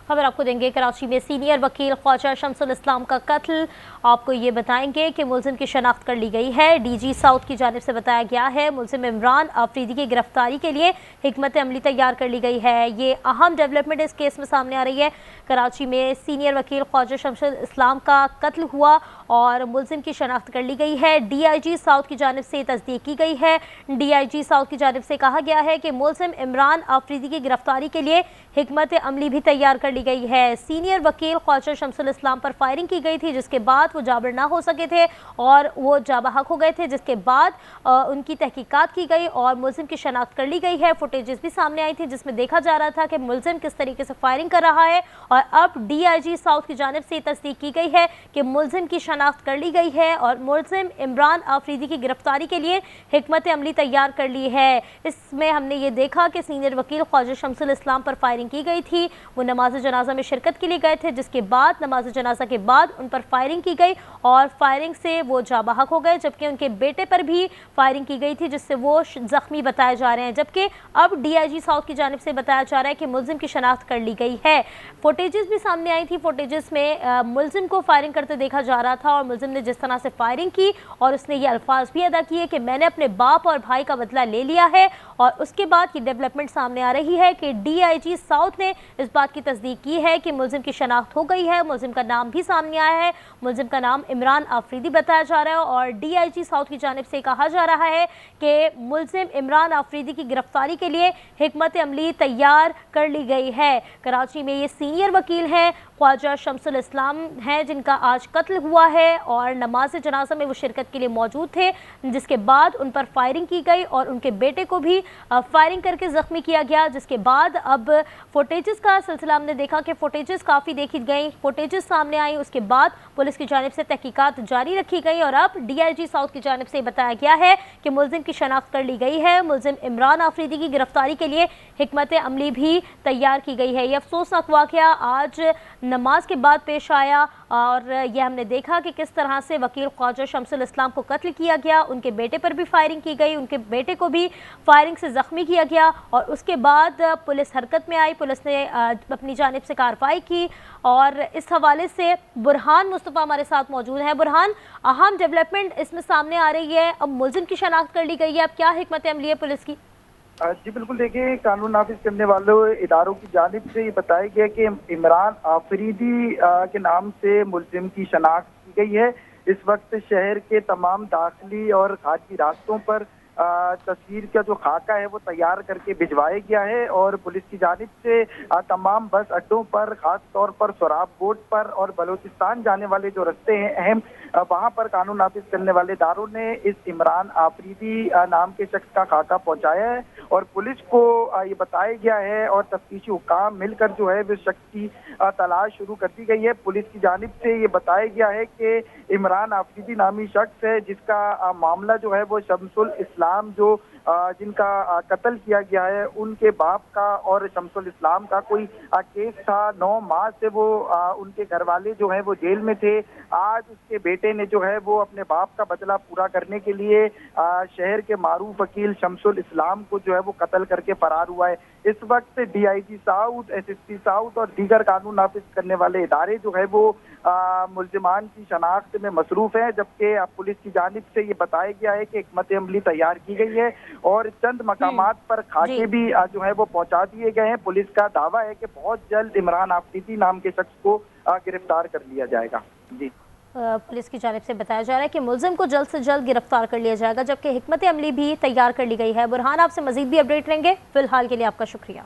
खबर आपको देंगे। कराची में सीनियर वकील ख्वाजा शमसुल इस्लाम का कत्ल। आपको ये बताएंगे कि मुलजिम की शनाख्त कर ली गई है। डीजी साउथ की जानिब से बताया गया है मुलजिम इमरान आफरीदी की गिरफ्तारी के लिए हिकमत अमली तैयार कर ली गई है। ये अहम डेवलपमेंट इस केस में सामने आ रही है। कराची में सीनियर वकील ख्वाजा शमसुल इस्लाम का कत्ल हुआ और मुलजिम की शनाख्त कर ली गई है। DIG साउथ की जानिब से तस्दीक की गई है। DIG साउथ की जानिब से कहा गया है कि मुलजिम इमरान आफरीदी की गिरफ्तारी के लिए हिकमत अमली भी तैयार कर ली गई है। सीनियर वकील ख्वाजा शमसुल इस्लाम पर फायरिंग की गई थी, जिसके बाद वो जाबर ना हो सके थे और वो जाबहक हो गए थे, जिसके बाद उनकी तहकीकात की गई और मुलजिम की शनाख्त कर ली गई है। फुटेजेस भी सामने आई थी जिसमें देखा जा रहा था कि मुलजिम किस तरीके से फायरिंग कर रहा है और अब DIG साउथ की जानिब से तस्दीक की गई है कि मुलजिम की शनाख्त कर ली गई है और मुलजिम इमरान आफरीदी की गिरफ्तारी के लिए हिकमत अमली तैयार कर ली है। इसमें हमने ये देखा कि सीनियर वकील ख्वाजा शमसुल इस्लाम पर फायरिंग की गई थी। वो नमाज जनाजा में शिरकत के लिए गए थे, जिसके बाद नमाज जनाजा के बाद उन पर फायरिंग की गई और फायरिंग से वो जाबहक हो गए, जबकि उनके बेटे पर भी फायरिंग की गई थी जिससे वो जख्मी बताए जा रहे हैं। जबकि अब DIG साउथ की जानिब से बताया जा रहा है कि मुलजिम की शनाख्त कर ली गई है। फुटेजेस भी सामने आई थी। फुटेजेस में मुलजिम को फायरिंग करते देखा जा रहा था और मुलजिम ने जिस तरह से फायरिंग की और उसने ये अल्फाज भी अदा किए कि मैंने अपने बाप और भाई का बदला ले लिया है। और उसके बाद की डेवलपमेंट सामने आ रही है कि DIG साउथ ने इस बात की तस्दीक की है कि मुलजिम की शनाख्त हो गई है। मुलजिम का नाम भी सामने आया है। मुलजिम का नाम इमरान आफरीदी बताया जा रहा है और DIG साउथ की जानिब से कहा जा रहा है कि मुलजिम इमरान आफरीदी की गिरफ्तारी के लिए हिकमत अमली तैयार कर ली गई है। कराची में ये सीनियर वकील हैं ख्वाजा शमसुल इस्लाम हैं, जिनका आज कत्ल हुआ है और नमाज जनाजा में वो शिरकत के लिए मौजूद थे, जिसके बाद उन पर फायरिंग की गई और उनके बेटे को भी फायरिंग करके ज़ख्मी किया गया। जिसके बाद अब फुटेजेस का सिलसिला हमने देखा कि फुटेजेस काफ़ी देखी गई, फुटेजेस सामने आई। उसके बाद पुलिस की जानिब से तहकीकात जारी रखी गई और अब DIG साउथ की जानिब से बताया गया है कि मुलजिम की शनाख्त कर ली गई है। मुलजिम इमरान आफरीदी की गिरफ्तारी के लिए हिकमत अमली भी तैयार की गई है। यह अफसोसनाक वाक़या आज नमाज के बाद पेश आया और यह हमने देखा कि किस तरह से वकील ख्वाजा शमसुल इस्लाम को कत्ल किया गया, उनके बेटे पर भी फायरिंग की गई, उनके बेटे को भी फायरिंग से ज़ख्मी किया गया और उसके बाद पुलिस हरकत में आई। पुलिस ने अपनी जानिब से कार्रवाई की और इस हवाले से बुरहान मुस्तफ़ा हमारे साथ मौजूद हैं। बुरहान, अहम डेवलपमेंट इसमें सामने आ रही है, अब मुलजिम की शनाख्त कर ली गई है, अब क्या हिकमत अमली है पुलिस की? जी बिल्कुल, देखिए कानून नाफिज करने वालों इदारों की जानिब से ये बताया गया कि इमरान आफरीदी के नाम से मुलजिम की शनाख्त की गई है। इस वक्त शहर के तमाम दाखिली और खारजी रास्तों पर तस्वीर का जो खाका है वो तैयार करके भिजवाया गया है और पुलिस की जानिब से तमाम बस अड्डों पर, खास तौर पर सोराब बोर्ड पर और बलोचिस्तान जाने वाले जो रास्ते हैं अहम, वहां पर कानून नाफिज करने वाले इदारों ने इस इमरान आफरीदी नाम के शख्स का खाका पहुंचाया है और पुलिस को ये बताया गया है और तफ्तीशी हुकाम मिलकर जो है उस शख्स की तलाश शुरू कर दी गई है। पुलिस की जानिब से ये बताया गया है कि इमरान आफरीदी नामी शख्स है जिसका मामला जो है वो शमसुल इस्लाम जो जिनका कत्ल किया गया है उनके बाप का और शमसुल इस्लाम का कोई केस था। 9 माह से वो उनके घर वाले जो है वो जेल में थे। आज उसके बेटे ने जो है वो अपने बाप का बदला पूरा करने के लिए शहर के मारूफ वकील शमसुल इस्लाम को जो है वो कत्ल करके फरार हुआ है। इस वक्त DIG साउथ, SSP साउथ और दीगर कानून नाफिज करने वाले इदारे जो है वो मुल्जिमान की शनाख्त में मसरूफ है, जबकि पुलिस की जानिब से ये बताया गया है कि हिकमत अमली तैयार की गई है और चंद मकामात पर खाके भी जो है वो पहुंचा दिए गए हैं। पुलिस का दावा है कि बहुत जल्द इमरान आफरीदी नाम के शख्स को गिरफ्तार कर लिया जाएगा। जी, पुलिस की जानिब से बताया जा रहा है कि मुलजिम को जल्द से जल्द गिरफ्तार कर लिया जाएगा, जबकि हिकमत अमली भी तैयार कर ली गई है। बुरहान, आपसे मजीद भी अपडेट रहेंगे। फिलहाल के लिए आपका शुक्रिया।